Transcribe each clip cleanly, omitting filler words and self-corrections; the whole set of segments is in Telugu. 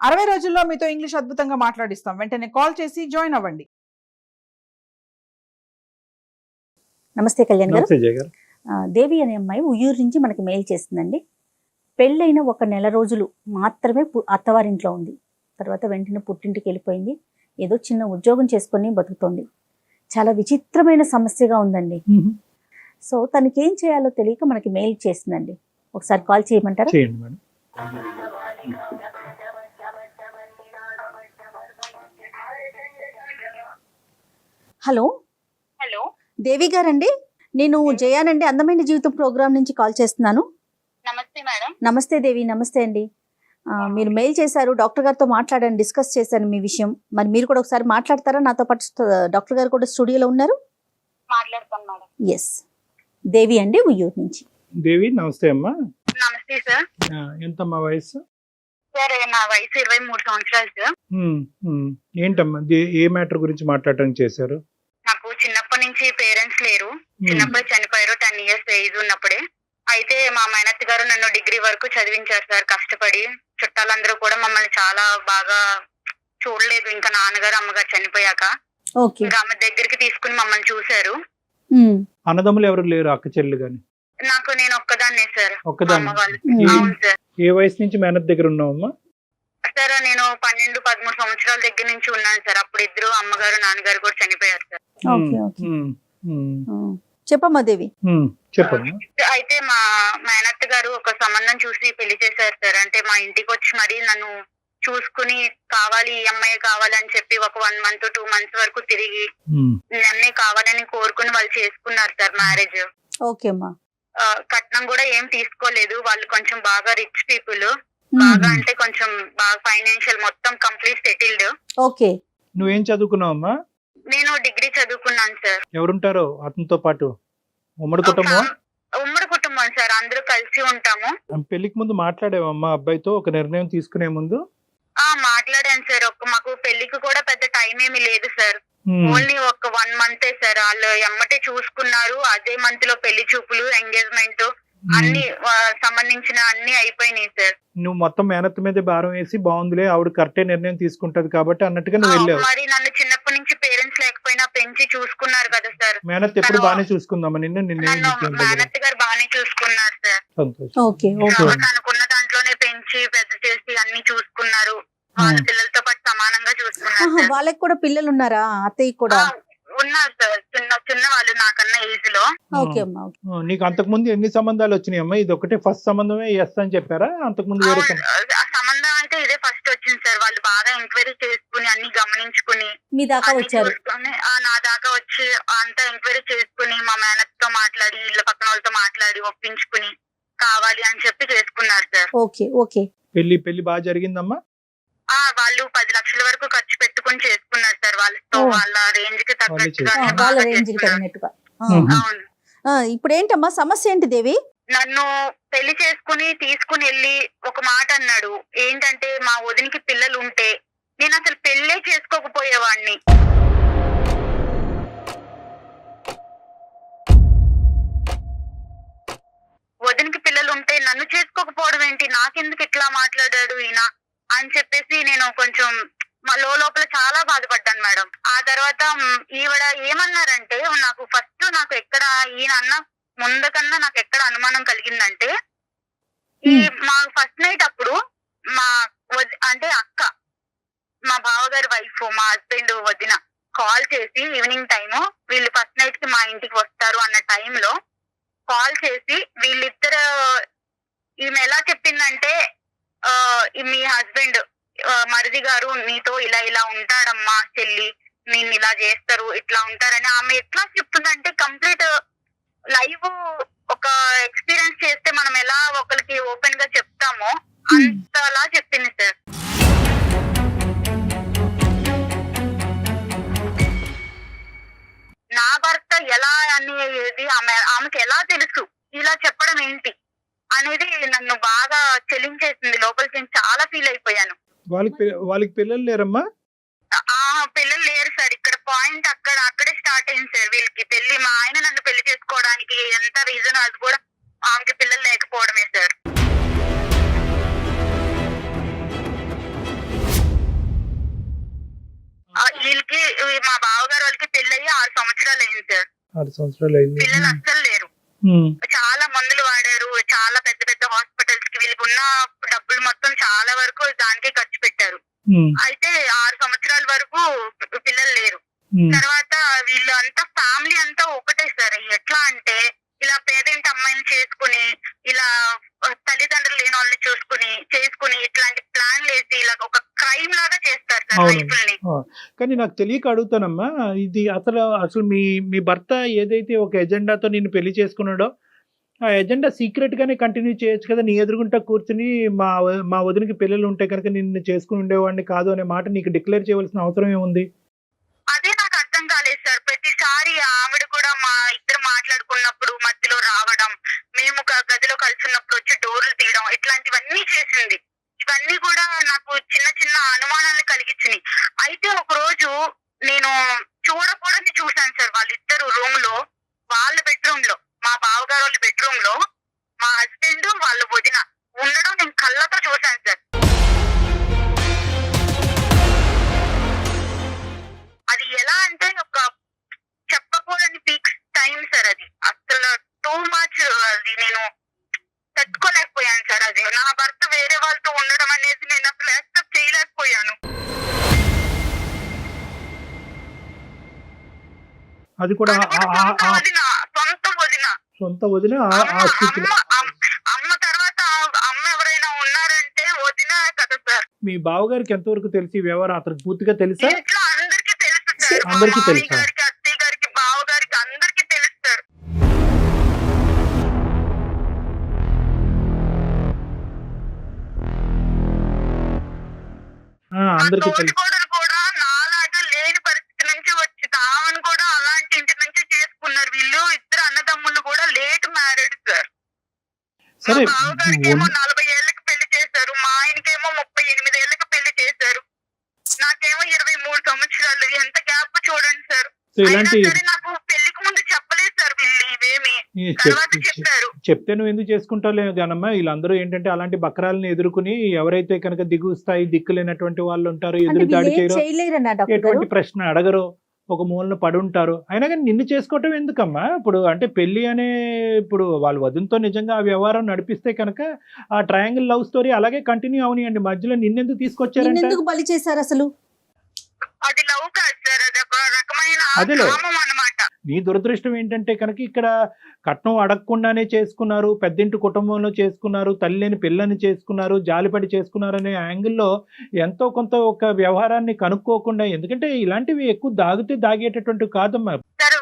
60 రోజుల్లో మీతో ఇంగ్లీష్ అద్భుతంగా మాట్లాడిస్తాం. వెంటనే కాల్ చేసి జాయిన్ అవ్వండి. నమస్తే కళ్యాణ్ గారు. నమస్తే జయ గారు. దేవి అనే అమ్మాయి ఉయ్యూరు నుంచి మనకి మెయిల్ చేస్తుందండి. పెళ్ళైన 1 నెల రోజులు మాత్రమే అత్తవారింట్లో ఉంది. తర్వాత వెంటనే పుట్టింటికి వెళ్ళిపోయింది. ఏదో చిన్న ఉద్యోగం చేసుకొని బతుకుతోంది. చాలా విచిత్రమైన సమస్యగా ఉందండి. సో తనకి ఏం చేయాలో తెలియక మనకి మెయిల్ చేస్తుందండి. ఒకసారి కాల్ చేయమంటారా? చేయండి మేడం. హలో హలో, దేవి గారండి, నేను జయానండి, అందమైన జీవితం ప్రోగ్రామ్ నుంచి కాల్ చేస్తున్నాను. నమస్తే మేడం. నమస్తే దేవి. నమస్తే అండి. మీరు మెయిల్ చేశారు, డాక్టర్ గారితో మాట్లాడాను, డిస్కస్ చేశాను మీ విషయం. మరి మీరు కూడా ఒకసారి మాట్లాడతారా? నాతో పాటు డాక్టర్ గారు కూడా స్టూడియోలో ఉన్నారు. మాట్లాడతాను మేడం. ఎస్, దేవి అండి, ఉయ్యూరు నుంచి. దేవి నమస్తే అమ్మా. నమస్తే సార్. ఎంతమ్మా వయసు? సార్ నా వయసు 23 సంవత్సరాలు సార్. ఏంటమ్మా ఏ మ్యాటర్ గురించి మాట్లాడడానికి చేశారు? నాకు చిన్నప్పటి నుంచి పేరెంట్స్ లేరు. చిన్నప్పుడు చనిపోయారు. 10 ఇయర్స్ ఏజ్ ఉన్నప్పుడే. అయితే మా మేనత్త గారు నన్ను డిగ్రీ వరకు చదివించారు సార్ కష్టపడి. చుట్టాలందరూ కూడా మమ్మల్ని చాలా బాగా చూడలేదు. ఇంకా నాన్నగారు అమ్మగారు చనిపోయాక ఇంకా ఆమె దగ్గరికి తీసుకుని మమ్మల్ని చూశారు. అన్నదమ్ములు ఎవరు లేరు? అక్క చెల్లి గాని? నేను ఒక్కదాన్నే సార్. ఒక్కదాన్ని. అమ్మ వాళ్ళు. అవును సార్. ఏ వయసు నుంచి మేనత్ దగ్గర ఉన్నావమ్మా? సార్ నేను 12-13 సంవత్సరాల దగ్గర నుంచి ఉన్నాను సార్. అప్పుడు ఇద్దరు అమ్మగారు నాన్నగారు కూడా చనిపోయారు సార్. చెప్పమ్మా దేవి. చెప్పమ్మా. అయితే మా మేనత్త గారు ఒక సంబంధం చూసి పెళ్లి చేశారు సార్. అంటే మా ఇంటికి వచ్చి మరి నన్ను చూసుకుని కావాలి, ఈ అమ్మాయి కావాలని చెప్పి ఒక 1 month 2 months వరకు తిరిగి నన్నే కావాలని కోరుకుని వాళ్ళు చేసుకున్నారు సార్ మ్యారేజ్. ఓకే అమ్మా. కట్నం కూడా ఏం తీసుకోలేదు. వాళ్ళు కొంచెం బాగా రిచ్ పీపుల్. బాగా అంటే కొంచెం బాగా ఫైనాన్షియల్ మొత్తం కంప్లీట్ సెటిల్డ్. ఓకే. నువ్వేం చదువుకున్నావమ్మా? నేను డిగ్రీ చదువుకున్నాను సార్. ఎవరుంటారో అతనితో పాటు? ఉమ్మడి కుటుంబం? ఉమ్మడి కుటుంబం సార్. అందరూ కలిసి ఉంటాము. పెళ్లికి ముందు మాట్లాడేవమ్మా అబ్బాయితో ఒక నిర్ణయం తీసుకునే ముందు? మాట్లాడాను సార్. మాకు పెళ్లికి కూడా పెద్ద టైం ఏమీ లేదు సార్. ఓన్లీ ఒక 1 month సార్. వాళ్ళు ఎమ్మటే చూసుకున్నారు. అదే మంత్ లో పెళ్లి చూపులు, ఎంగేజ్మెంట్ అన్ని సంబంధించిన అన్ని అయిపోయినాయి సార్. నువ్వు మొత్తం మేనత్త మీద భారం వేసి బాగుందిలే ఆవిడ కరెక్టే నిర్ణయం తీసుకుంటది కాబట్టి అన్నట్టుగా నువ్వు వెళ్ళావు. మరి నన్ను చిన్నప్పటి నుంచి పేరెంట్స్ లేకపోయినా పెంచి చూసుకున్నారు కదా సార్. మేనత్ ఎప్పుడు బాగానే చూసుకుందామా నిన్ను? మేనత్ గారు బాగానే చూసుకున్నారు సార్. తనకున్న దాంట్లోనే పెంచి పెద్ద చేసి అన్ని చూసుకున్నారు. వాళ్ళ పిల్లలతో పాటు సమానంగా చూసుకున్నారు. వాళ్ళకి కూడా పిల్లలు ఉన్నారా? అత్తయ్య కూడా ఉన్నారు సార్. చిన్న వాళ్ళు నాకన్నా ఏజ్ లో. నీకు అంతకు ముందు ఎన్ని సంబంధాలు వచ్చినాయి అమ్మా? ఇది ఒకటే ఫస్ట్ సంబంధమే ఎస్ అని చెప్పారా? అంతకు ముందు వేరే సంబంధం అయితే ఇదే ఫస్ట్ వచ్చింది సార్. వాళ్ళు బాగా ఎంక్వైరీ చేసుకుని అన్ని గమనించుకుని మీ దాకా వచ్చారు. నా దాకా వచ్చి అంతా ఎంక్వైరీ చేసుకుని మా మేనత్ తో మాట్లాడి ఇళ్ళ పక్కన వాళ్ళతో మాట్లాడి ఒప్పించుకుని కావాలి అని చెప్పి చేసుకున్నారు సార్. Okay okay. పెళ్లి బాగా జరిగిందమ్మా? వాళ్ళు 10 లక్షల వరకు ఖర్చు పెట్టుకుని చేసుకున్నారు సార్. వాళ్ళతో వాళ్ళ రేంజ్ కి తగ్గట్టుగా. అవును. ఇప్పుడు ఏంటమ్మా సమస్య ఏంటి దేవి? నన్ను పెళ్లి చేసుకుని తీసుకుని వెళ్ళి ఒక మాట అన్నాడు. ఏంటంటే మా వదినికి పిల్లలు ఉంటే నేను అసలు పెళ్ళే చేసుకోకపోయేవాడిని. వదినికి పిల్లలు ఉంటే నన్ను చేసుకోకపోవడం ఏంటి, నాకెందుకు ఇట్లా మాట్లాడాడు ఈయన అని చెప్పేసి నేను కొంచెం లోపల చాలా బాధపడ్డాను మేడం. ఆ తర్వాత ఈవిడ ఏమన్నారంటే, నాకు ఎక్కడ ఈయన అన్న ముందు కన్నా నాకు ఎక్కడ అనుమానం కలిగిందంటే, మా ఫస్ట్ నైట్ అప్పుడు అంటే అక్క, మా బావగారి వైఫ్, మా హస్బెండ్ వదిన కాల్ చేసి ఈవినింగ్ టైము వీళ్ళు ఫస్ట్ నైట్ కి మా ఇంటికి వస్తారు అన్న టైంలో కాల్ చేసి వీళ్ళిద్దరు, ఈమె ఎలా చెప్పిందంటే, మీ హస్బెండ్ మరిది గారు నీతో ఇలా ఉంటాడమ్మా చెల్లి, నేను ఇలా చేస్తారు ఇట్లా ఉంటారని ఆమె ఎట్లా చెప్తుందంటే, కంప్లీట్ లైవ్ ఒక ఎక్స్పీరియన్స్ చేస్తే మనం ఎలా ఒకరికి ఓపెన్ గా చెప్తామో అంతలా చెప్పింది సార్. నా భర్త ఎలా అనేది ఆమెకి ఎలా తెలుసు, ఇలా చెప్పడం ఏంటి అనేది నన్ను బాగా చెలించేసింది. లోపలికి చాలా ఫీల్ అయిపోయాను. వాళ్ళకి పిల్లలు లేరమ్మా? పిల్లలు లేరు సార్. ఇక్కడ పాయింట్ అక్కడే స్టార్ట్ అయింది సార్. వీళ్ళకి పెళ్లి, మా ఆయన నన్ను పెళ్లి చేసుకోవడానికి ఎంత రీజన్ అది కూడా ఆమెకి పిల్లలు లేకపోవడమే సార్. పెళ్ళయి 6 సంవత్సరాలు అయింది సార్. 6 సంవత్సరాలు అయింది. పిల్లలు అస్సలు లేరు. చాలా మందులు వాడారు, చాలా పెద్ద పెద్ద హాస్పిటల్స్ కి వీళ్ళకి ఉన్న డబ్బులు మొత్తం చాలా వరకు దానికే ఖర్చు పెట్టారు. అయితే 6 సంవత్సరాల వరకు పిల్లలు లేరు. తర్వాత వీళ్ళు అంతా ఫ్యామిలీ అంతా ఒకటే సార్. ఎట్లా అంటే ఇలా పేదింటి అమ్మాయిని చేసుకుని, ఇలా తల్లిదండ్రులు లేని వాళ్ళని చేసుకుని ఇట్లాంటి ప్లాన్లు వేసి ఇలా ఒక క్రైమ్ లాగా చేస్తారు సార్ లైఫ్ని. కానీ నాకు తెలియక అడుగుతానమ్మా, ఇది అసలు మీ భర్త ఏదైతే ఒక ఎజెండాతో నిన్ను పెళ్లి చేసుకున్నాడో ఆ ఎజెండా సీక్రెట్ గానే కంటిన్యూ చేయొచ్చు కదా. నీ ఎదురుగుంటా కూర్చుని మా వదినకి పిల్లలు ఉంటే కనుక నిన్ను చేసుకుని ఉండేవాడిని కాదు అనే మాట నీకు డిక్లేర్ చేయవలసిన అవసరం ఏముంది? అదే నాకు అర్థం కాలేదు సార్. ప్రతిసారి ఆవిడ కూడా మా ఇద్దరు మాట్లాడుకున్నప్పుడు మధ్యలో రావడం, మేము గదిలో కలిసినప్పుడు వచ్చి డోర్లు తీయడం, ఇట్లాంటివన్నీ చేసింది. ఇవన్నీ కూడా నాకు చిన్న చిన్న అనుమానాలు కలిగించినాయి. అయితే ఒక రోజు నేను చూడకూడని చూశాను సార్. వాళ్ళిద్దరు రూమ్ లో, వాళ్ళ బెడ్రూమ్ లో, మా బావగారు వాళ్ళ బెడ్రూమ్ లో మా హస్బెండ్ వాళ్ళ వదిన ఉండడం నేను కళ్ళతో చూశాను సార్. అది ఎలా అంటే ఒక చెప్పకూడని పీక్ టైం సార్. అది అసలు టూ మచ్. అది నేను తట్టుకోలేకపోయాను సార్. అది నా భర్త వేరే వాళ్ళతో ఉండడం అనేది నేను అసలు యాక్సెప్ట్ చేయలేకపోయాను. అది కూడా సొంత వదిన. అమ్మ తర్వాత అమ్మ ఎవరైనా ఉన్నారంటే వదిన కదా సార్. మీ బావగారికి ఎంతవరకు తెలిసి వ్యవహారం అతనికి పూర్తిగా తెలుసా? ఇంట్లో అందరికీ తెలుసు సార్. అందరికీ మామయ్య తెలుసా? గారికి, అత్తయ్య గారికి, బావ గారికి అందరికీ తెలుసు సార్. అందరికీ తెలుసు. తోటికోడలు కూడా నాలాగా లేని పరిస్థితి నుంచి వచ్చి తామను కూడా అలాంటి ఇంటి నుంచి చేసుకున్నారు. వీళ్ళు ఇద్దరు అన్నదమ్ములు కూడా లేట్ మ్యారేడ్ సార్. మా సరే, బావగారికి ఏమో 40 ఏళ్ళకి పెళ్లి చేశారు, మా ఆయనకేమో 38 ఏళ్ళకి పెళ్లి చేశారు, నాకేమో 23 సంవత్సరాలు. ఎంత గ్యాప్ చూడండి సార్. అయినా ఇలాంటి సరే నాకు పెళ్లికి ముందు చెప్పలేదు సార్ వీళ్ళు ఇవేమి. తర్వాత చెప్పారు. చెప్తే నువ్వు ఎందుకు చేసుకుంటావు కానమ్మా. వీళ్ళందరూ ఏంటంటే అలాంటి బకరాలను ఎదుర్కొని ఎవరైతే కనుక దిగు స్థాయి దిక్కులేనటువంటి వాళ్ళు ఉంటారో, అంటే ఎదురు దాడి వీళ్ళు ఏం చేయరు, చేయలేరన్నా డాక్టర్ గారు? ఎటువంటి ప్రశ్న అడగరు, ఒక మూలన పడి ఉంటారు. అయినా కానీ నిన్ను చేసుకోవటం ఎందుకమ్మా? ఇప్పుడు అంటే పెళ్లి అనే ఇప్పుడు వాళ్ళ వదినతో నిజంగా ఆ వ్యవహారం నడిపిస్తే కనుక ఆ ట్రయాంగిల్ లవ్ స్టోరీ అలాగే కంటిన్యూ అవనియండి. మధ్యలో నిన్నెందుకు తీసుకొచ్చారంటే ఎందుకు బలి చేశారు అసలు? అది లవ్ కాదు సార్, అది ఒక రకమైన అదేలే. కామం అన్నమాట. నీ దురదృష్టం ఏంటంటే కనుక ఇక్కడ కట్నం అడగకుండానే చేసుకున్నారు, పెద్దింటి కుటుంబంలో చేసుకున్నారు, తల్లి లేని పిల్లని చేసుకున్నారు, జాలిపడి చేసుకున్నారు అనే యాంగిల్లో ఎంతో కొంత ఒక వ్యవహారాన్ని కనుక్కోకుండా, ఎందుకంటే ఇలాంటివి ఎక్కువ దాగేటటువంటి కాదమ్మా. సార్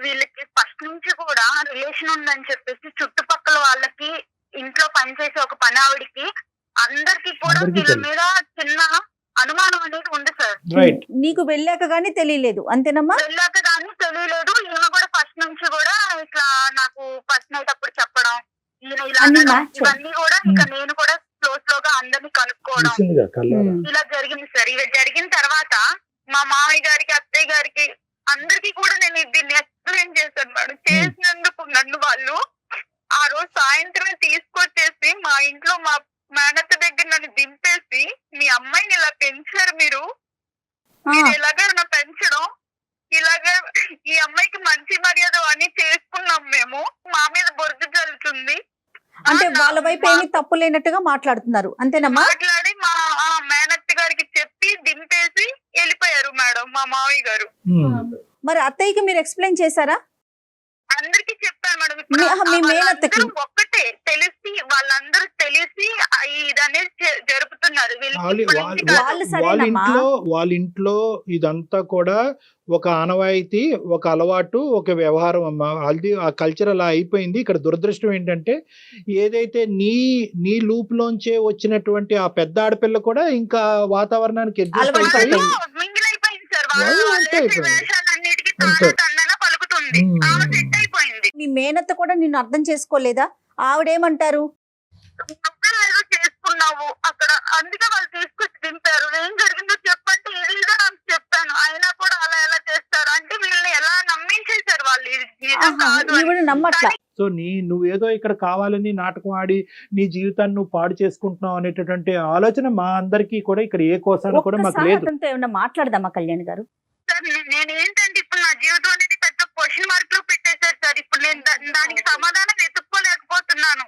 వీళ్ళకి ఫస్ట్ నుంచి కూడా రిలేషన్ ఉందని చెప్పేసి చుట్టుపక్కల వాళ్ళకి, ఇంట్లో పనిచేసే ఒక పని ఆవిడికి, అందరికి కూడా అందరికీ వీళ్ళ తెలుసు. మీద చిన్న అనుమానం అనేది ఉంది సార్. రైట్. నీకు వెళ్ళాక గానీ తెలియలేదు అంతేనమ్మా? వెళ్ళాక దాన్ని తెలియలేదు. ఈమె కూడా ఫస్ట్ నుంచి కూడా ఇట్లా నాకు ఫస్ట్ నైట్ అప్పుడు చెప్పడం, ఈయన ఇలా అన్ని అనడం, match. ఇవన్నీ కూడా ఇక నేను కూడా స్లోగా అందరినీ కనుక్కోవడం ఇలా జరిగింది సార్. ఇవి జరిగిన తర్వాత మా మామయ్య గారికి, అత్తయ్య గారికి, అందరికి కూడా నేను దీన్ని ఎక్స్ప్లెయిన్ చేశాను మేడం. చేసినందుకు నన్ను వాళ్ళు ఆ రోజు సాయంత్రమే తీసుకొచ్చేసి మా ఇంట్లో మా మేనత్త దగ్గర నన్ను దింపేసి, మీ అమ్మాయిని ఇలా పెంచారు మీరు ఇలాగే నా పెంచడం, ఇలాగే ఈ అమ్మాయికి మంచి మర్యాద అని చేసుకున్నాం మేము, మా మీద బొరుగు జల్లుతుంది అంటే వాళ్ళ వైపు ఏమీ తప్పు లేనట్టుగా మాట్లాడుతున్నారు అంతేనమ్మా? మాట్లాడి మా మేనత్త గారికి చెప్పి దింపేసి వెళ్ళిపోయారు మేడం మా మామయ్య గారు. మరి అత్తయ్యకి మీరు ఎక్స్ప్లెయిన్ చేశారా? అందరికి చెప్పాను మేడం. మీ మేనత్తకి? ఒక్కటే తెలిసి, వాళ్ళందరూ తెలిసి ఇదనేది జరుపుతున్నారు. వాళ్ళ ఇంట్లో ఇదంతా కూడా ఒక ఆనవాయితీ, ఒక అలవాటు, ఒక వ్యవహారం అమ్మా. అది ఆ కల్చర్ అలా అయిపోయింది. ఇక్కడ దురదృష్టం ఏంటంటే ఏదైతే నీ లూప్ లోంచే వచ్చినటువంటి ఆ పెద్ద ఆడపిల్ల కూడా ఇంకా వాతావరణానికి అడ్జస్ట్ అయిపోయి మింగిల్ అయిపోయింది సార్. వాళ్ళ వేషాలన్నిటికీ తందన పలుకుతుంది. ఆమె సెట్ అయిపోయింది. మీ మేనత్త కూడా నిన్ను అర్థం చేసుకోలేదా? ఆవిడేమంటారు? ఏదో చేసుకున్నావు అక్కడ, అందుకే వాళ్ళు తీసుకొచ్చి దింపారు. ఏం జరిగిందో చెప్పంటే ఇదిగా నాకు చెప్పాను. అయినా కూడా అలా ఎలా చేస్తారు అంటే వీళ్ళని ఎలా నమ్మించేశారు వాళ్ళు. నిజం కాదు ఈవిడ నమ్మట్లా. సో నువ్వేదో ఇక్కడ కావాలని నాటకం ఆడి నీ జీవితాన్ని నువ్వు పాడు చేసుకుంటున్నావు అనేటటువంటి ఆలోచన మా అందరికీ కూడా ఇక్కడ ఏ కోసాన కూడా మాకు లేదు. ఏమన్నా మాట్లాడదామా కళ్యాణ్ గారు? సార్ నేను ఏంటంటే ఇప్పుడు నా జీవితం అనేది పెద్ద క్వశ్చన్ మార్క్ లో పెట్టేశారు సార్. ఇప్పుడు నేను దానికి సమాధానం వెతుక్కోలేకపోతున్నాను.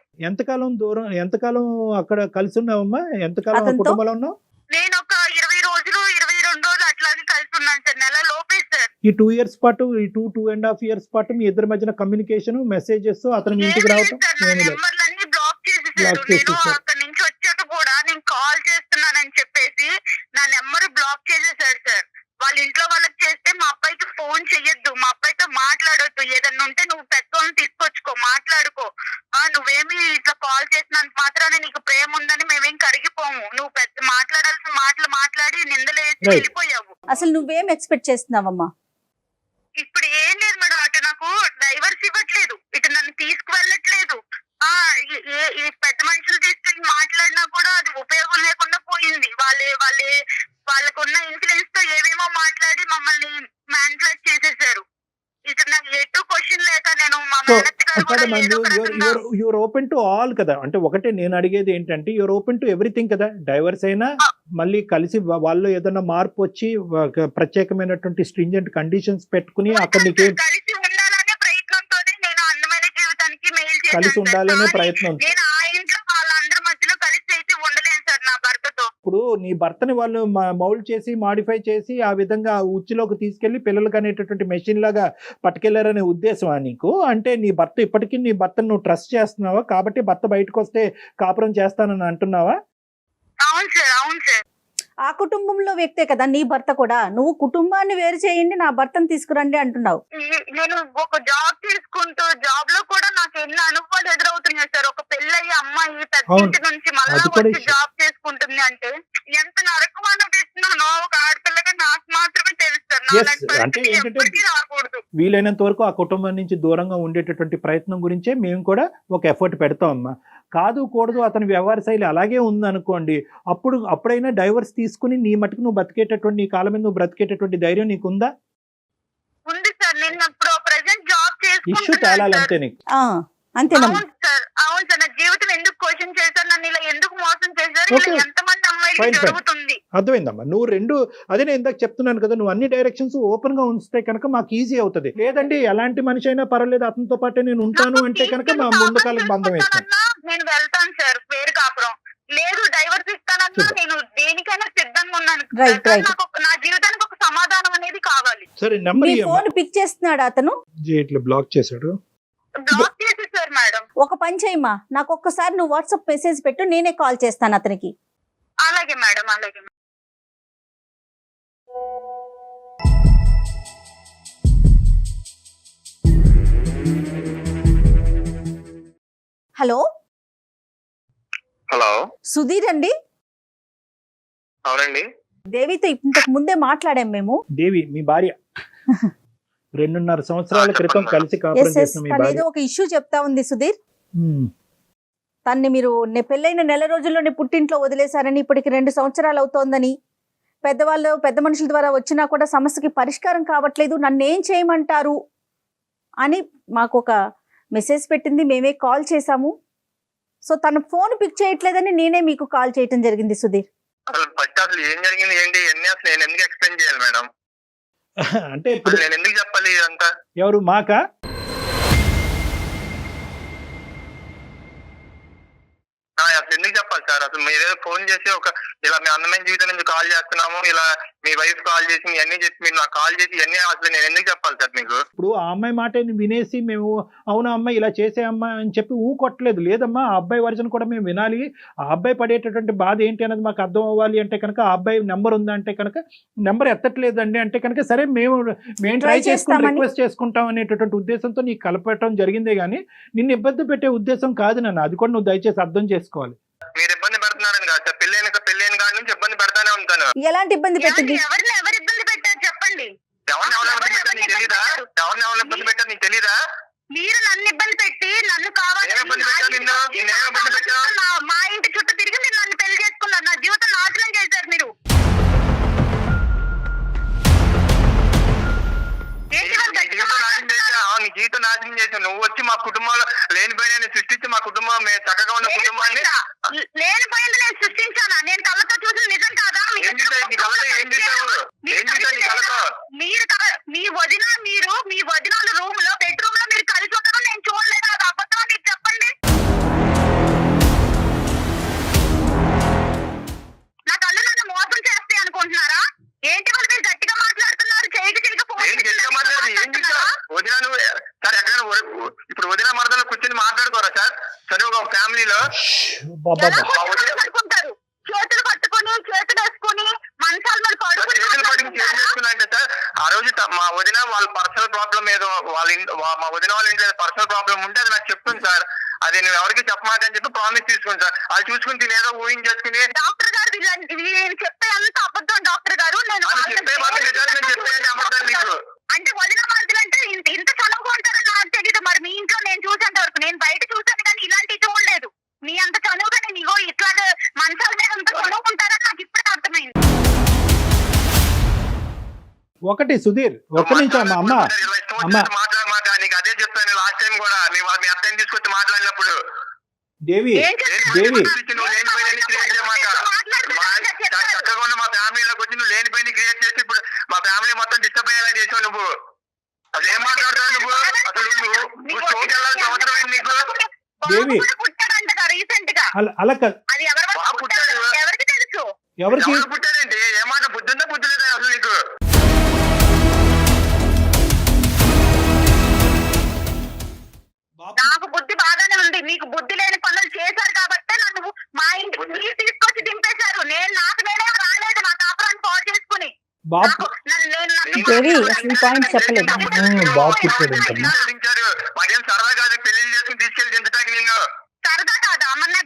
ఎంతకాలం అక్కడ కలిసి ఉన్నావమ్మా? ఎంతకాలం ఆ అతనితో? కుటుంబంలో ఉన్నావు? నేను ఒక 20 రోజులు 22 రోజులు అట్లాగే కలిసి ఉన్నాను సార్. నెల లోపే సార్. ఈ 2 years పాటు, ఈ 2.5 years పాటు మీ ఇద్దరి మధ్యన కమ్యూనికేషన్, మెసేజెస్, అతను మీ ఇంటికి రావటం నా ఏమీ లేదు. నెంబర్లన్నీ బ్లాక్ చేసేసారు. బ్లాక్ నేను చేసేసారు. అక్కడ నుంచి వచ్చాక కూడా నేను కాల్ చేస్తున్నానని చెప్పేసి నా నెంబర్ బ్లాక్ చేసేసారు సార్. వాళ్ళ ఇంట్లో వాళ్ళకి చేస్తే మా అబ్బాయికి ఫోన్ చెయ్యొద్దు, మా అబ్బాయితో మాట్లాడొద్దు, ఏదన్నా ఉంటే నువ్వు పెద్దోళ్ళని తీసుకొచ్చుకో, మాట్లాడుకో, నువ్వేమి ఇట్లా కాల్ చేసినంత మాత్రాన్ని నీకు ప్రేమ ఉందని మేమేం కరిగిపోము, నువ్వు పెద్ద మాట్లాడాల్సిన మాటలు మాట్లాడి నిందలేసి Right. వెళ్ళిపోయావు. అసలు నువ్వేం ఎక్స్పెక్ట్ చేస్తున్నావమ్మా? ఇప్పుడు ఏం లేదు మేడం, అటు నాకు డైవర్స్ ఇవ్వట్లేదు, ఇటు నన్ను తీసుకువెళ్ళట్లేదు. ఈ పెద్ద మనుషులు తీసుకెళ్ళి మాట్లాడినా కూడా అది ఉపయోగం లేకుండా పోయింది. వాళ్ళకున్న ఇన్ఫ్లుయెన్స్ తో ఏమేమో మాట్లాడి మమ్మల్ని మ్యానిపులేట్ చేసేసారు. ఇక్కడ నాకు ఎటు క్వశ్చన్ లేక నేను మా సో మేనత్త గారు కూడా ఏదో ఒక రకంగా యూర్ ఓపెన్ టు ఆల్ కదా. అంటే ఒకటే నేను అడిగేది ఏంటంటే, యూర్ ఓపెన్ టు ఎవ్రీథింగ్ కదా. డైవర్స్ అయినా మళ్ళీ కలిసి వాళ్ళు ఏదైనా మార్పు వచ్చి ప్రత్యేకమైనటువంటి స్ట్రింజెంట్ కండిషన్స్ పెట్టుకుని అక్కడ నీకే కలిసి ఉండాలనే ప్రయత్నంతోనే నేను అందమైన జీవితానికి మెయిల్ చేశాను కలిసి సార్. ఉండాలనే కానీ ప్రయత్నం. నేను ఆ ఇంట్లో వాళ్ళందరి మధ్యలో కలిసి అయితే ఉండలేను సార్ నా భర్తతో. ఇప్పుడు నీ భర్తని వాళ్ళు మౌల్డ్ చేసి, మాడిఫై చేసి, ఆ విధంగా ఉచ్చులోకి తీసుకెళ్లి పిల్లలకి అనేటటువంటి మెషిన్ లాగా పట్టుకెళ్లారనే ఉద్దేశమా నీకు? అంటే నీ భర్తను నువ్వు ట్రస్ట్ చేస్తున్నావా కాబట్టి భర్త బయటకు వస్తే కాపురం చేస్తానని అంటున్నావా? అవును సార్, అవును సార్. ఆ కుటుంబంలో వ్యక్తే కదా నీ భర్త కూడా. నువ్వు కుటుంబాన్ని వేరు చేయండి, నా భర్తను తీసుకురండి అంటున్నావు. నేను ఒక జాబ్ చేసుకుంటూ జాబ్ లో కూడా నాకు ఎన్ని అనుభవాలు ఎదురవుతున్నాయి సార్. ఒక పెళ్ళయ్యి అమ్మాయి పెద్దింటి నుంచి మళ్ళా అది కూడా వచ్చి జాబ్ చేసుకుంటుంది అంటే ఎంత నరకం అనిపిస్తున్నానో ఒక ఆడపిల్లగా నాకు మాత్రమే తెలుస్తారు. Yes, నాలాంటి అంటే పరిస్థితి ఏంటంటే ఎప్పటికీ రాకూడదు. వీలైనంత వరకు ఆ కుటుంబం నుంచి దూరంగా ఉండేటటువంటి ప్రయత్నం గురించే మేము కూడా ఒక ఎఫర్ట్ పెడతాం అమ్మా. కాదు కూడదు అతని వ్యవహార శైలి అలాగే ఉందనుకోండి, అప్పుడైనా డైవర్స్ తీసుకుని నీ మటుకు నువ్వు బతికేటటువంటి, నీ కాలం మీద నువ్వు బ్రతికేటటువంటి ధైర్యం నీకుందా? ఉంది సార్. నేను ఇప్పుడు ప్రెసెంట్ జాబ్ ఇష్యూ తేలాలి చేసుకుంటున్నాను అంతే సార్. నీకు. అంతేనమ్మా. అవును సార్, అవును సార్. నా జీవితం ఎందుకు క్వశ్చన్ చేశారు, నన్ను ఇలా ఎందుకు మోసం చేశారు, Okay. ఇలా ఎంతమంది అమ్మాయిలు Fine, fine. జరుగుతుంది. అర్థమైందమ్మా. నువ్వు అదే నేను ఇందాక చెప్తున్నాను కదా, నువ్వు అన్ని డైరెక్షన్స్ ఓపెన్ గా ఉంచితే కనుక మాకు ఈజీ అవుతుంది. లేదండి ఎలాంటి మనిషి అయినా పర్వాలేదు అతనితో పాటే నేను ఉంటాను నాకు అంటే కనుక మా తీసుకెళ్ళి ముందు కాపురం కాలకు బంధం వేస్తాను. చేసుకుంటానన్నా నేను వెళ్తాను సార్ వేరు కాపురం. లేదు డైవర్స్ ఇస్తానన్నా చూద్దాం. నేను దేనికైనా సిద్ధంగా ఉన్నాను. Right, కానీ right. నా జీవితానికి ఒక సమాధానం అనేది కావాలి. సరే నెంబర్ నీ ఫోన్ పిక్ చేస్తున్నాడు అతను. ఇట్లా బ్లాక్ చేశాడు. బ్లాక్ చేసేసారు మేడం. ఒక పని చేయమ్మా, నాకు ఒక్కసారి నువ్వు వాట్సాప్ మెసేజ్ పెట్టు, నేనే కాల్ చేస్తాను అతనికి. అలాగే మేడం, అలాగే. హలో హలో, సుధీర్ అండి. అవునండి. దేవితో ఇంతకు ముందే మాట్లాడాం మేము. దేవి మీ భార్య 2.5 సంవత్సరాల క్రితం చెప్పండి. కలిసి కాపురం ఎస్ చేసిన మీ తను భార్య. ఏదో ఒక ఇష్యూ చెప్తా ఉంది సుధీర్. తన్ని మీరు పెళ్ళైన నెల రోజుల్లోనే పుట్టింట్లో వదిలేశారని, ఇప్పటికి 2 సంవత్సరాలు అవుతోందని, పెద్ద మనుషుల ద్వారా వచ్చినా కూడా సమస్యకి పరిష్కారం కావట్లేదు, నన్ను ఏం చేయమంటారు అని మాకు ఒక మెసేజ్ పెట్టింది. మేమే కాల్ చేశాము. సో తన ఫోన్ పిక్ చేయట్లేదని నేనే మీకు కాల్ చేయటం జరిగింది సుధీర్. అసలు ఏం జరిగింది ఏంటి అన్ని అసలు నేను ఎందుకు ఎక్స్ప్లెయిన్ చేయాలి మేడం? అంటే ఇప్పుడు నేను ఎందుకు చెప్పాలి ఇదంతా? ఎవరు మాకా? అసలు ఎందుకు చెప్పాలి సార్? అసలు మీరేదో ఫోన్ చేసి ఇలా మీ అందమైన జీవితం నుంచి కాల్ చేస్తున్నాము, ఇలా మీ వైఫ్ కాల్ చేసి మీ అన్ని చెప్పి మీరు నాకు కాల్ చేసి ఇవన్నీ అసలు నేను ఎందుకు చెప్పాలి సార్ మీకు? ఇప్పుడు ఆ అమ్మాయి మాట వినేసి మేము అవునా అమ్మాయి ఇలా చేసే అమ్మాయి అని చెప్పి కొట్టలేదు. లేదమ్మా, ఆ అబ్బాయి వర్జన్ కూడా మేము వినాలి. ఆ అబ్బాయి పడేటటువంటి బాధ ఏంటి అనేది మాకు అర్థం అవ్వాలి అంటే కనుక, ఆ అబ్బాయి నెంబర్ ఉందా అంటే కనుక నెంబర్ ఎత్తట్లేదండి అంటే కనుక, సరే మేము ట్రై చేసుకుని రిక్వెస్ట్ చేసుకుంటాం అనేటటువంటి ఉద్దేశంతో నీకు కలపటం జరిగిందే కానీ నిన్ను ఇబ్బంది పెట్టే ఉద్దేశం కాదు నాన్న. అది కూడా నువ్వు దయచేసి అర్థం చేసుకోవాలి. మీరు ఇబ్బంది పెడుతున్నారని కాదు సార్, పెళ్ళైన కాడి నుంచి ఇబ్బంది పెడతానే ఉంటాను. ఎలాంటి ఇబ్బంది పెట్టింది? ఎవరు ఇబ్బంది పెట్టారు చెప్పండి. ఎవరిని ఇబ్బంది పెట్టారు నీకు తెలీదా? ఎవరిని ఇబ్బంది పెట్టారు నీకు తెలీదా? మీరు నన్ను ఇబ్బంది పెట్టి నన్ను కావాలి ఏం ఇబ్బంది పెట్టావు నిన్ను? నేనేం ఇబ్బంది పెట్టావు? మా ఇంటి చుట్టూ తిరిగి మీరు నన్ను పెళ్లి చేసుకున్నారు. నా జీవితం నాశనం చేశారు మీరు. నీ జీవితం నాశనం చేసావు. నువ్వు వచ్చి మా కుటుంబంలో లేనిపోయిన సృష్టించి మా కుటుంబం మేము చక్కగా ఉన్న కుటుంబాన్ని లేనిపోయింది నేను సృష్టించానా? నేను కళ్ళతో చూసిన నిజం కాదా? ఏం చూసావు? నీ కళ్ళతో ఏం చూసావు? ఏం చూసావు నీ కళ్ళతో? మీ వదిన బాబా పడుకుంటారు, చేతులు పట్టుకుని చేతులు వేసుకుని మంచాల మీద చేతులు పట్టుకుని చేతులు వేసుకున్నా అంటే సార్ ఆ రోజు మా వదిన వాళ్ళ పర్సనల్ ప్రాబ్లం ఏదో మా వదిన వాళ్ళ ఇంట్లో పర్సనల్ ప్రాబ్లం ఉంటే అది నాకు చెప్తుంది సార్. అది నువ్వు ఎవరికి చెప్పమాకని చెప్పి ప్రామిస్ తీసుకుని సార్. అది చూసుకుని తినేదో ఊహించేసుకుని డాక్టర్ గారు నేను చెప్పే అంత అబద్ధం డాక్టర్ గారు. నేను చెప్పే చెప్పేయండి అబద్ధాలు నీకు అంటే వదిన వాళ్ళ అంటే ఇంత చనువుగా ఉంటారని నాకు తెలియదు. మరి మీ ఇంట్లో నేను చూసేంత వరకు, నేను బయట చూసాను కానీ ఇలాంటివి చూడలేదు. మీ అంత చనువుగా నేను ఇగో ఇట్లా మంచాల మీద అంత చనువు ఉంటారని నాకు ఇప్పుడే అర్థమైంది. ఒకటి సుధీర్, ఒక్క నిమిషం అమ్మ మాట్లాడమాక. నీకు అదే చెప్పాను లాస్ట్ టైం కూడా, మీ అత్తని తీసుకొచ్చి మాట్లాడినప్పుడు. దేవి నువ్వు లేనిపోయిన క్రియేట్ చేయమాక. చక్కగా ఉన్న మా ఫ్యామిలీలోకి వచ్చి నువ్వు లేనిపోయిన క్రియేట్ చేసి ఇప్పుడు మా ఫ్యామిలీ మొత్తం డిస్టర్బ్ అయ్యేలా చేసావు నువ్వు. అసలు ఏం మాట్లాడుతావు నువ్వు? అసలు నువ్వు షోకి వెళ్ళాల్సిన అవసరం ఏంటి నీకు? దేవి రీసెంట్ గా అలా అది ఎవరికి తెలుసు? ఎవరికి పుట్టాడంటే ఏమాట బుద్ధి ఉందా బుద్ధి లేదా అసలు నీకు? నాకు బుద్ధి బాగానే ఉంది, మీకు బుద్ధి లేని పనులు చేశారు కాబట్టి నన్ను మా ఇంటికి మీరు తీసుకొచ్చి దింపేశారు. నాకు నేనే రాలేదు నా కాపురాన్ని పాడు చేసుకుని. దేవి ఈ పాయింట్ చెప్పలేదు. మాకేం సరదా కాదు, పెళ్లి చేసుకుని తీసుకెళ్లి దించడానికి నిన్ను. సరదా కాదా? మరి నా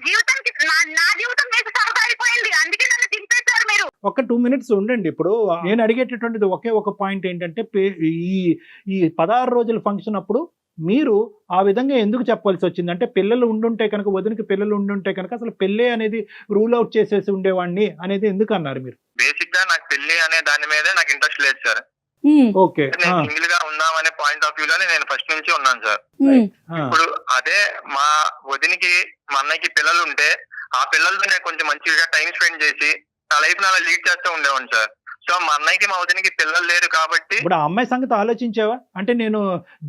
జీవితం మీకు సరదా అయిపోయింది, అందుకే నన్ను దింపేశారు మీరు. ఒక 2 minutes ఉండండి. ఇప్పుడు నేను అడిగేటటువంటిది ఒకే ఒక పాయింట్ ఏంటంటే ఈ 16 రోజుల ఫంక్షన్ అప్పుడు మీరు ఆ విధంగా ఎందుకు చెప్పాల్సి వచ్చింది? అంటే పిల్లలు ఉండుంటే కనుక, వదినకి పిల్లలు ఉండుంటే కనుక అసలు పెళ్ళి అనేది రూల్ అవుట్ చేసేసి ఉండేవాడిని అనేది ఎందుకు అన్నారు మీరు? బేసిక్ గా నాకు పెళ్లి అనే దాని మీదే నాకు ఇంట్రెస్ట్ లేదు సార్. ఓకే, నేను సింగిల్ గా ఉందామనే పాయింట్ ఆఫ్ వ్యూ లోనే నేను ఫస్ట్ నుంచి ఉన్నాను సార్. ఇప్పుడు అదే మా వదినికి మా అన్నయ్యకి పిల్లలు ఉంటే ఆ పిల్లలతో నేను కొంచెం మంచిగా టైం స్పెండ్ చేసి నా లైఫ్ అలా లీడ్ చేస్తూ ఉండేవాడిని సార్. సో మా అన్నయ్యకి మా వదినికి పిల్లలు లేరు కాబట్టి. ఇప్పుడు ఆ అమ్మాయి సంగతి ఆలోచించావా? అంటే నేను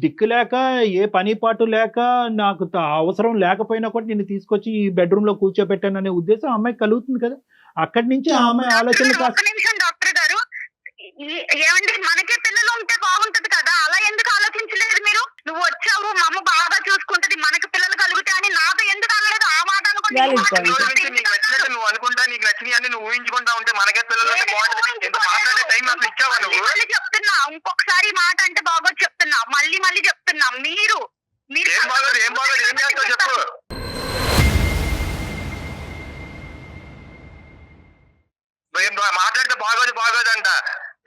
దిక్కు లేక, ఏ పని పాటు లేక, నాకు అవసరం లేకపోయినా కూడా నేను తీసుకొచ్చి ఈ బెడ్రూమ్ లో కూర్చోబెట్టాను అనే ఉద్దేశం అమ్మాయికి కలుగుతుంది కదా. అక్కడి నుంచి ఆ అమ్మాయి ఆలోచన. ఒక్క నిమిషం డాక్టర్ గారు, ఏమండి మనకే పిల్లలు ఉంటే బాగుంటది కదా, అలా ఎందుకు ఆలోచించలేదు మీరు? నువ్వు వచ్చావు, మా అమ్మ బాగా చూసుకుంటది, మనకు పిల్లలు కలుగుతాయి అని నాతో ఎందుకు అనలేదు? ఆ మాట అనుకుంటే నువ్వు అనుకుంటా, నీకు నచ్చినవి అన్ని నువ్వు ఊహించుకుంటా ఉంటే మనకే పిల్లలు మాట్లాడే టైం అసలు ఇచ్చావా నువ్వు? చెప్తున్నా, ఇంకొకసారి మాట అంటే బాగోదు చెప్తున్నా, మళ్ళీ చెప్తున్నా. మీరు ఏం బాగోదు ఏం చేస్తావు చెప్పు. మాట్లాడితే బాగోదు అంట.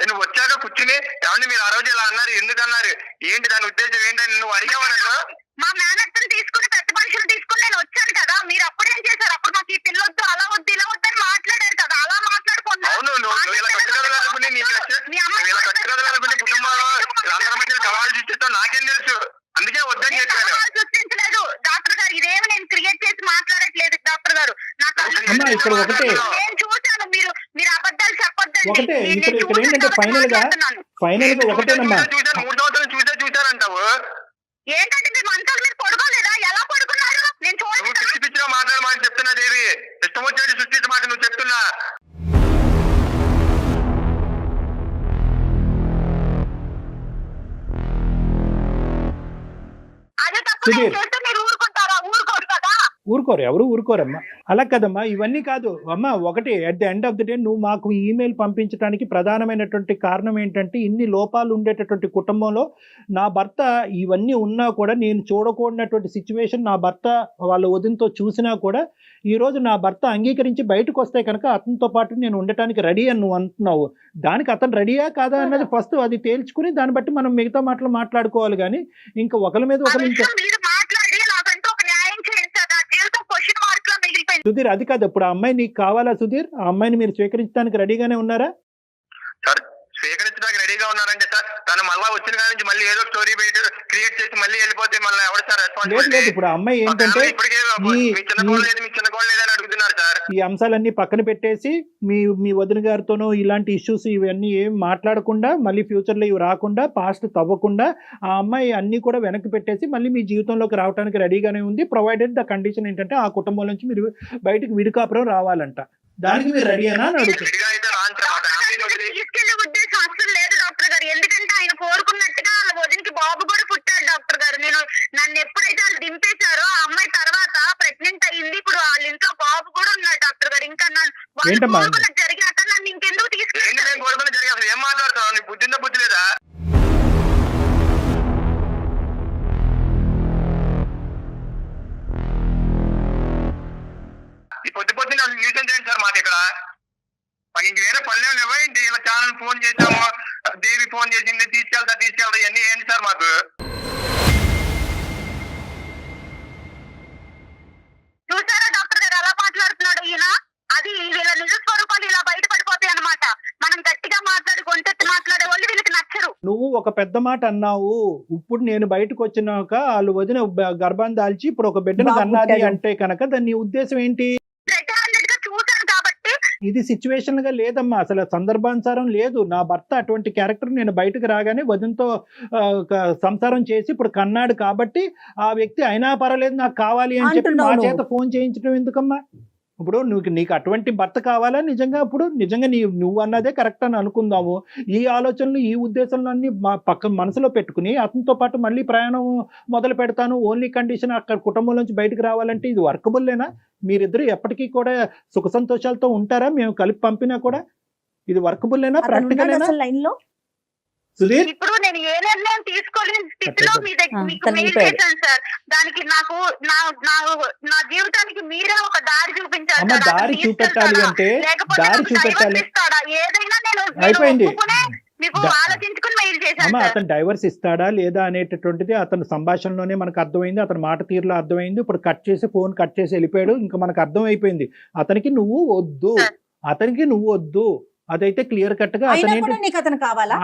నువ్వు వచ్చాక కూర్చుని ఏమంటే మీరు ఆ రోజు ఇలా అన్నారు, ఎందుకు అన్నారు, ఏంటి దాని ఉద్దేశం ఏంటని నువ్వు అడిగావా నన్ను? మా మేనత్తను తీసుకుని పెద్ద మనుషులు తీసుకుని నేను వచ్చాను కదా, మీరు అప్పుడేం చేశారు? అప్పుడు మాకు ఈ పిల్లొద్దు, అలా వద్దు, ఇలా వద్దు అని మాట్లాడారు కదా, అలా మాట్లాడుకున్నా. అవును, నువ్వు ఇలా కట్టుకదలనుకుని కుటుంబంలో అందరి మధ్య సవాళ్ళు సృష్టిస్తావు, నాకేం తెలుసు, అందుకే వద్దని చెప్పాను. సృష్టించలేదు డాక్టర్ గారు, ఇదేమి నేను క్రియేట్ చేసి మాట్లాడట్లేదు డాక్టర్ గారు. ఇక్కడ ఒకటే నేను చూశాను, మీరు అబద్ధాలు చెప్పొద్దండి. ఒకటే ఇక్కడ ఏంటంటే ఫైనల్ గా ఒకటేనమ్మా, 3 సంవత్సరాలు చూసారంటావు. ఏంటంటే మీరు మంచాల మీద పడుకోలేదా? ఎలా పడుకున్నారు? నేను చూడలేదు. పిచ్చి పిచ్చిగా మాట్లాడమని చెప్తున్నా దేవి, ఇష్టం వచ్చేది సృష్టించమాట నువ్వు చెప్తున్నా. అదే తప్పు చేస్తే మీరు ఊరుకుంటారా? ఊరుకోరు కదా. ఊరుకోరు, ఎవరు ఊరుకోరమ్మా. అలా కదమ్మా, ఇవన్నీ కాదు అమ్మా. ఒకటి at the end of the day నువ్వు మాకు ఈమెయిల్ పంపించడానికి ప్రధానమైనటువంటి కారణం ఏంటంటే, ఇన్ని లోపాలు ఉండేటటువంటి కుటుంబంలో నా భర్త ఇవన్నీ ఉన్నా కూడా నేను చూడకూడనటువంటి సిచ్యువేషన్ నా భర్త వాళ్ళ వదినతో చూసినా కూడా ఈరోజు నా భర్త అంగీకరించి బయటకు వస్తే కనుక అతనితో పాటు నేను ఉండటానికి రెడీ అని నువ్వు అంటున్నావు. దానికి అతను రెడీయా కాదా అన్నది ఫస్ట్ అది తేల్చుకుని దాన్ని బట్టి మనం మిగతా మాటలు మాట్లాడుకోవాలి. కానీ ఇంకా ఒకరి మీద ఒకరు ఇంకా సుధీర్ అది కాదు. ఇప్పుడు ఆ అమ్మాయి నీకు కావాలా సుధీర్? ఆ అమ్మాయిని మీరు స్వీకరించడానికి రెడీగానే ఉన్నారా? సార్ స్వీకరించడానికి రెడీగా ఉన్నారంటే సార్, తను మళ్ళీ వచ్చిన కాడి నుంచి మళ్ళీ ఏదో స్టోరీ క్రియేట్ చేసి మళ్ళీ వెళ్ళిపోతే మళ్ళీ ఎవరు సార్ రెస్పాన్స్? లేదు, ఇప్పుడు ఆ అమ్మాయి ఏంటంటే అడుగుతున్నారు సార్. ఈ అంశాలన్నీ పక్కన పెట్టేసి మీ వదిన గారితోనూ ఇలాంటి ఇష్యూస్ ఇవన్నీ ఏం మాట్లాడకుండా, మళ్ళీ ఫ్యూచర్ లో ఇవి రాకుండా, పాస్ట్ తవ్వకుండా ఆ అమ్మాయి అన్ని కూడా వెనక్కి పెట్టేసి మళ్ళీ మీ జీవితంలోకి రావడానికి రెడీగానే ఉంది. ప్రొవైడెడ్ ద కండిషన్ ఏంటంటే ఆ కుటుంబం నుంచి మీరు బయటకు విడికాపురం రావాలంట. దానికి మీరు రెడీనా అని అడుగుతారు. ఉద్దేశం అసలు లేదు డాక్టర్ గారు, ఎందుకంటే ఆయన కోరుకున్నట్టుగా వాళ్ళ వదినికి బాబు కూడా పుట్టాడు డాక్టర్ గారు. నన్ను ఎప్పుడైతే వాళ్ళు దింపేశారో ఆ అమ్మాయి తర్వాత ప్రెగ్నెంట్ అయ్యింది. ఇప్పుడు వాళ్ళ ఇంట్లో బాబు డాక్టర్ గారు. ఇంకా వాళ్ళు ఏంటమ్మా? కోరుకున్నది జరిగాక నన్ను ఇంకెందుకు ఏంటి తీసుకెళ్తారు? నేను కోరుకుని జరిగి అసలు ఏం మాట్లాడుతున్నావు? నీకు బుద్ధి ఉందా బుద్ధి లేదా? ఈ పొద్దు పొద్దున్న అసలు న్యూసెన్స్ ఏంటి సార్ మాది ఇక్కడ? మాకు ఇంక వేరే పనులు ఇవ్వండి. ఇలా ఛానల్ ఫోన్ చేసాము, దేవి ఫోన్ చేసింది, తీసుకెళ్తా ఇవన్నీ ఏంటి సార్ మాకు? చూసారా డాక్టర్ గారు ఎలా మాట్లాడుతున్నాడు ఈయన? అది వీళ్ళ నిజ స్వరూపాలు ఇలా బయటపడిపోతాయి అన్నమాట. మనం గట్టిగా మాట్లాడి గొంతెత్తి మాట్లాడే వాళ్ళు వీళ్ళకి నచ్చరు. నువ్వు ఒక పెద్ద మాట అన్నావు. ఇప్పుడు నేను బయటకు వచ్చినాక వాళ్ళు వదిన గర్భాన్ని దాల్చి ఇప్పుడు ఒక బిడ్డను బాబు కన్నది పుట్టాడు. అంటే కనుక దాని ఉద్దేశం ఏంటి? రెడ్ హ్యాండెడ్ గా చూసాను కాబట్టి ఇది సిచ్యువేషన్ గా లేదమ్మా, అసలు సందర్భానుసారం లేదు. నా భర్త అటువంటి క్యారెక్టర్ నేను బయటకు రాగానే వదినతో సంసారం చేసి ఇప్పుడు కన్నాడు కాబట్టి ఆ వ్యక్తి అయినా పర్వాలేదు నాకు కావాలి అని చెప్పి మా అంటున్నావు చేత ఫోన్ చేయించడం ఎందుకమ్మా? ఇప్పుడు నీకు అటువంటి భర్త కావాలా? నిజంగా ఇప్పుడు నిజంగా నువ్వు అన్నదే కరెక్ట్ అని అనుకుందాము. ఈ ఆలోచనలు ఈ ఉద్దేశంలో అన్ని మా పక్క మనసులో పెట్టుకుని అతనితో పాటు మళ్ళీ ప్రయాణం మొదలు పెడతాను, ఓన్లీ కండిషన్ అక్కడ కుటుంబం నుంచి బయటకు రావాలంటే ఇది వర్కబుల్లేనా? మీరిద్దరు ఎప్పటికీ కూడా సుఖ సంతోషాలతో ఉంటారా? మేము కలిపి పంపినా కూడా ఇది వర్కబుల్లేనా? ప్రాక్టికలేనా? లైన్ లో సుధీర్, ఇప్పుడు నేను ఏ నిర్ణయం తీసుకోలేని స్థితిలో మీ దగ్గర ఆ, మీకు తను మెయిల్ వెళ్ళిపోయాడు. చేశాను సార్. దానికి నాకు నా జీవితానికి మీరే ఒక దారి చూపించాలి అమ్మ, సార్. దారి అతను చూపెట్టాలి తీసుకెళ్తాడా? అంటే లేకపోతే దారి నాకు చూపెట్టాలి. డైవర్స్ ఇస్తాడా? ఏదైనా నేను అయిపోయింది. ఒప్పుకునే మీకు ఆలోచించుకుని మెయిల్ చేశాను అమ్మ, సార్. అతను డైవర్స్ ఇస్తాడా లేదా అనేటటువంటిది అతని సంభాషణలోనే మనకు అర్థమైంది, అతని మాట తీరులో అర్థమైంది. ఇప్పుడు ఫోన్ కట్ చేసి వెళ్ళిపోయాడు. ఇంకా మనకు అర్థం అయిపోయింది అతనికి నువ్వు వద్దు. అదైతే క్లియర్ కట్ గా అయినా అతను కూడా నీకు అతను కావాలా?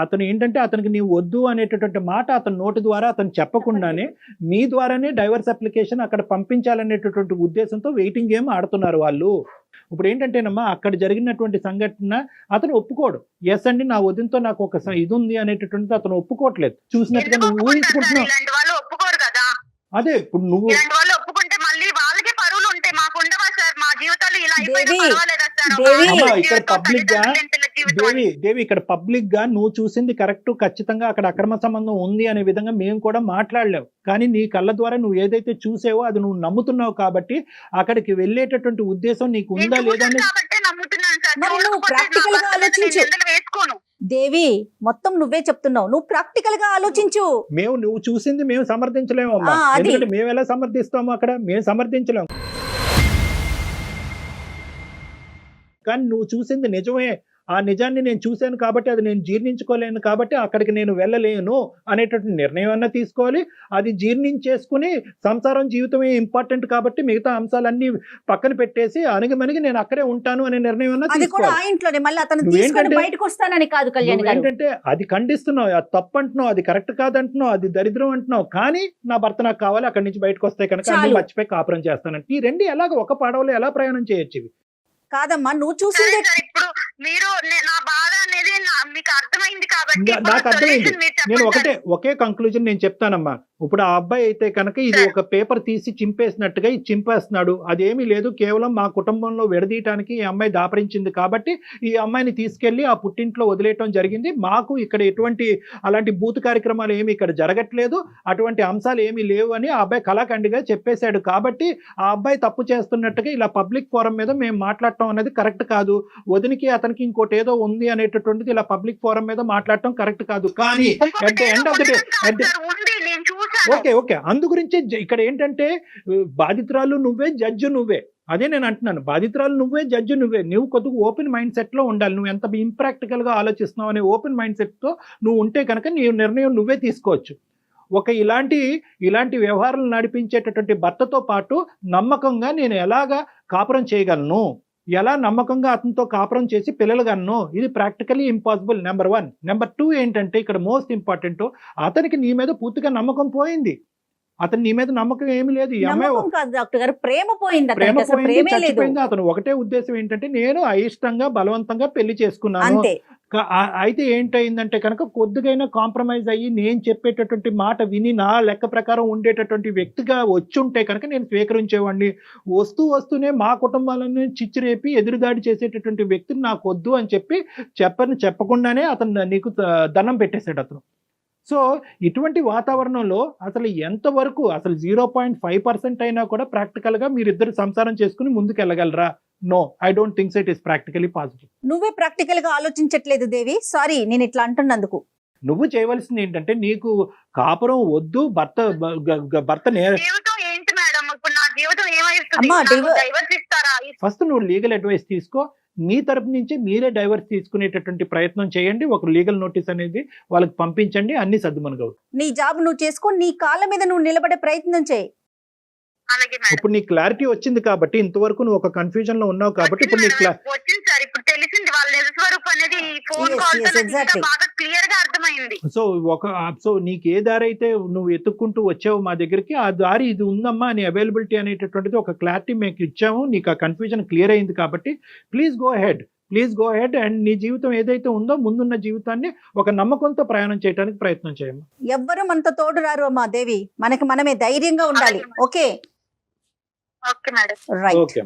అతను ఏంటంటే అతనికి నీవు వద్దు అనేటటువంటి మాట అతని నోటి ద్వారా అతను చెప్పకుండానే మీ ద్వారానే డైవర్స్ అప్లికేషన్ అక్కడ పంపించాలనేటటువంటి ఉద్దేశంతో వెయిటింగ్ గేమ్ ఆడుతున్నారు వాళ్ళు. ఇప్పుడు ఏంటంటేనమ్మా అక్కడ జరిగినటువంటి సంఘటన అతను ఒప్పుకోడు. ఎస్ అండి నా వదినతో నాకు ఒక ఇది ఉంది అనేటటువంటిది అతను ఒప్పుకోవట్లేదు. చూసినట్టుగా ఎందుకు నువ్వు ఒప్పుకుంటారు సార్? ఊహించుకుంటున్నావు. ఇలాంటి వాళ్ళు ఒప్పుకోరు కదా. అదే ఇప్పుడు నువ్వు ఇలాంటి వాళ్ళు ఒప్పుకుంటే మళ్ళీ వాళ్ళకే పరువులు ఉంటాయి, మాకు ఉండవా సార్? మా జీవితాలు ఇలా అయిపోయినా దేవి, పర్వాలేదా సార్? ఒక దేవి. అమ్మా, ఆడపిల్ల ఇక్కడ జీవితం, పబ్లిక్ గా తల్లిదండ్రులు లేని పిల్ల జీవితం అని. దేవి ఇక్కడ పబ్లిక్ గా నువ్వు చూసింది కరెక్ట్, ఖచ్చితంగా అక్కడ అక్రమ సంబంధం ఉంది అనే విధంగా మేము కూడా మాట్లాడలేవు. కానీ నీ కళ్ళ ద్వారా నువ్వు ఏదైతే చూసావో అది నువ్వు నమ్ముతున్నావు కాబట్టి అక్కడికి వెళ్ళేటటువంటి ఉద్దేశం నీకు ఉందా నేను లేదా చూసాను అని. కాబట్టే నమ్ముతున్నాను సార్. మరి నువ్వు చూడకపోతే practical నా గా భర్త మీద నేను ఆలోచించు. నిందలు వేసుకోను. దేవి, మొత్తం నువ్వే చెప్తున్నావు. నువ్వు ప్రాక్టికల్ గా ఆలోచించు. నువ్వు చూసింది మేము సమర్థించలేము అమ్మా. అది. ఎందుకంటే మేము ఎలా సమర్థిస్తాము? అక్కడ మేము సమర్థించలేము. కానీ నువ్వు చూసింది నిజమే. ఆ నిజాన్ని నేను చూశాను కాబట్టి అది నేను జీర్ణించుకోలేను కాబట్టి అక్కడికి నేను వెళ్ళలేను అనేటటువంటి నిర్ణయం అన్నా తీసుకోవాలి. అది జీర్ణించేసుకుని సంసారం జీవితమే ఇంపార్టెంట్ కాబట్టి మిగతా అంశాలన్నీ పక్కన పెట్టేసి అణిగిమణిగి నేను అక్కడే ఉంటాను అనే నిర్ణయం అన్నా అది కూడా తీసుకోవాలి. ఆ ఇంట్లోనే మళ్ళీ అతను నువ్వేంటంటే- తీసుకొని బయటకు వస్తానని కాదు కళ్యాణ్ గారు. ఏంటంటే అది ఖండిస్తున్నావు, అది తప్పు అంటున్నావు, అది కరెక్ట్ కాదంటున్నావు, అది దరిద్రం అంటున్నావు. కానీ నా భర్త నాకు కావాలి, అక్కడి నుంచి బయటకు వస్తే కనుక అన్ని చాలు. మర్చిపోయి కాపురం చేస్తానంటే ఈ రెండు ఎలాగ ఒక పడవలో ఎలా ప్రయాణం చేయొచ్చు ఇవి? కాదమ్మా, నువ్వు సరే చూసింది సార్, ఇప్పుడు మీరు నా బాధ అనేది మీకు అర్థమైంది కాబట్టి నాకు ఇప్పుడు అర్థమైంది. solution మీరు నేను చెప్పండి సార్. ఒకే కంక్లూజన్ నేను చెప్తానమ్మా. ఇప్పుడు ఆ అబ్బాయి అయితే కనుక ఇది ఒక పేపర్ తీసి చింపేసినట్టుగా ఇది చింపేస్తున్నాడు. అదేమీ లేదు, కేవలం మా కుటుంబంలో విడదీయటానికి ఈ అమ్మాయి దాపరించింది కాబట్టి ఈ అమ్మాయిని తీసుకెళ్లి ఆ పుట్టింట్లో వదిలేయటం జరిగింది. మాకు ఇక్కడ ఎటువంటి అలాంటి బూత్ కార్యక్రమాలు ఏమి ఇక్కడ జరగట్లేదు, అటువంటి అంశాలు ఏమీ లేవు అని ఆ అబ్బాయి కళాఖండిగా చెప్పేశాడు. కాబట్టి ఆ అబ్బాయి తప్పు చేస్తున్నట్టుగా ఇలా పబ్లిక్ ఫోరం మీద మేము మాట్లాడటం అనేది కరెక్ట్ కాదు. వదినికి అతనికి ఇంకోటి ఏదో ఉంది అనేటటువంటిది ఇలా పబ్లిక్ ఫోరం మీద మాట్లాడటం కరెక్ట్ కాదు. కానీ at the end of the day, at the- ఉంది, నేను చూసాను. ఓకే అందు గురించి ఇక్కడ ఏంటంటే బాధితురాలు నువ్వే, జడ్జి నువ్వే. అదే నేను అంటున్నాను, బాధితురాలు నువ్వే, జడ్జి నువ్వే. నువ్వు కొద్దిగా ఓపెన్ మైండ్ సెట్ లో ఉండాలి. నువ్వు ఎంత ఇంప్రాక్టికల్ గా ఆలోచిస్తున్నావు అనే ఓపెన్ మైండ్ సెట్ తో నువ్వు ఉంటే కనుక నీ నిర్ణయం నువ్వే తీసుకోవచ్చు. ఇలాంటి వ్యవహారాలు నడిపించేటటువంటి భర్తతో పాటు నమ్మకంగా నేను ఎలాగా కాపురం చేయగలను, ఎలా నమ్మకంగా అతనితో కాపురం చేసి పిల్లలు కన్ను, ఇది ప్రాక్టికలీ ఇంపాసిబుల్. నెంబర్ 1. నెంబర్ 2 ఏంటంటే ఇక్కడ మోస్ట్ ఇంపార్టెంట్, అతనికి నీ మీద పూర్తిగా నమ్మకం పోయింది. అతను నీ మీద నమ్మకం ఏమీ లేదు. ఈ అమ్మాయి నమ్మకం కాదు డాక్టర్ గారు, ప్రేమ పోయింది. ప్రేమ అతనికి అసలు పోయింది, ప్రేమే లేదు. చచ్చిపోయింది. అతను ఒకటే ఉద్దేశం ఏంటంటే నేను అయిష్టంగా బలవంతంగా పెళ్లి చేసుకున్నాను. అంతే. అయితే ఏంటయిందంటే కనుక కొద్దిగైనా కాంప్రమైజ్ అయ్యి నేను చెప్పేటటువంటి మాట విని నా లెక్క ప్రకారం ఉండేటటువంటి వ్యక్తిగా వచ్చుంటే కనుక నేను స్వీకరించేవాడిని. వస్తూనే మా కుటుంబాలను చిచ్చిరేపి ఎదురుదాడి చేసేటటువంటి వ్యక్తిని నాకు వద్దు అని చెప్పి చెప్పకుండానే అతను నీకు దండం పెట్టేశాడు. అతను సో ఇటువంటి వాతావరణంలో అసలు ఎంతవరకు అసలు 0.5% అయినా కూడా ప్రాక్టికల్గా మీరిద్దరు సంసారం చేసుకుని ముందుకు వెళ్ళగలరా? No, I don't think it is practically possible. నువ్వే ప్రాక్టికల్ గా ఆలోచించట్లేదు దేవి. సారీ నేను ఇట్లా అంటున్నందుకు. నువ్వు చేయవలసింది ఏంటంటే నీకు కాపురం వద్దు, భర్త జీవితం ఏంటి మేడం? ఇప్పుడు నా జీవితం ఏమైతుంది? అమ్మా, డైవర్స్ ఇస్తారా? ఫస్ట్ నువ్వు లీగల్ అడ్వైస్ తీసుకో. మీ తరపు నుంచి మీరే డైవర్స్ తీసుకునేటటువంటి ప్రయత్నం చేయండి. ఒక లీగల్ నోటీస్ అనేది వాళ్ళకి పంపించండి. అన్ని సర్దుమనుగవు. నీ జాబ్ నువ్వు చేసుకో, నీ కాళ్ళ మీద నువ్వు నిలబడే ప్రయత్నం చేయి. అలాగే మేడం. ఇప్పుడు నీ క్లారిటీ వచ్చింది కాబట్టి, ఇంతవరకు నువ్వు ఒక కన్ఫ్యూజన్ లో ఉన్నావు కాబట్టి ఇప్పుడు నీకు వచ్చింది సార్, ఇప్పుడు తెలిసింది వాళ్ళ నిజ స్వరూపం అనేది phone Yes, call yes, exactly. బాగా క్లియర్ గా అర్థమైంది. సో నీకు ఏ దారి అయితే నువ్వు ఎత్తుక్కుంటూ వచ్చావు మా దగ్గరికి, ఆ దారి ఇది ఉందమ్మా అని అవైలబిలిటీ అనేటటువంటిది ఒక క్లారిటీ మీకు ఇచ్చాము. నీకు ఆ కన్ఫ్యూజన్ క్లియర్ అయింది కాబట్టి ప్లీజ్ గో హెడ్ అండ్ నీ జీవితం ఏదైతే ఉందో ముందున్న జీవితాన్ని ఒక నమ్మకంతో ప్రయాణం చేయడానికి ప్రయత్నం చేయమ్మా. ఎవ్వరు మనతో తోడు రారు అమ్మా దేవి. మనకి మనమే ధైర్యంగా ఉండాలి. Okay okay madam. Right. Okay.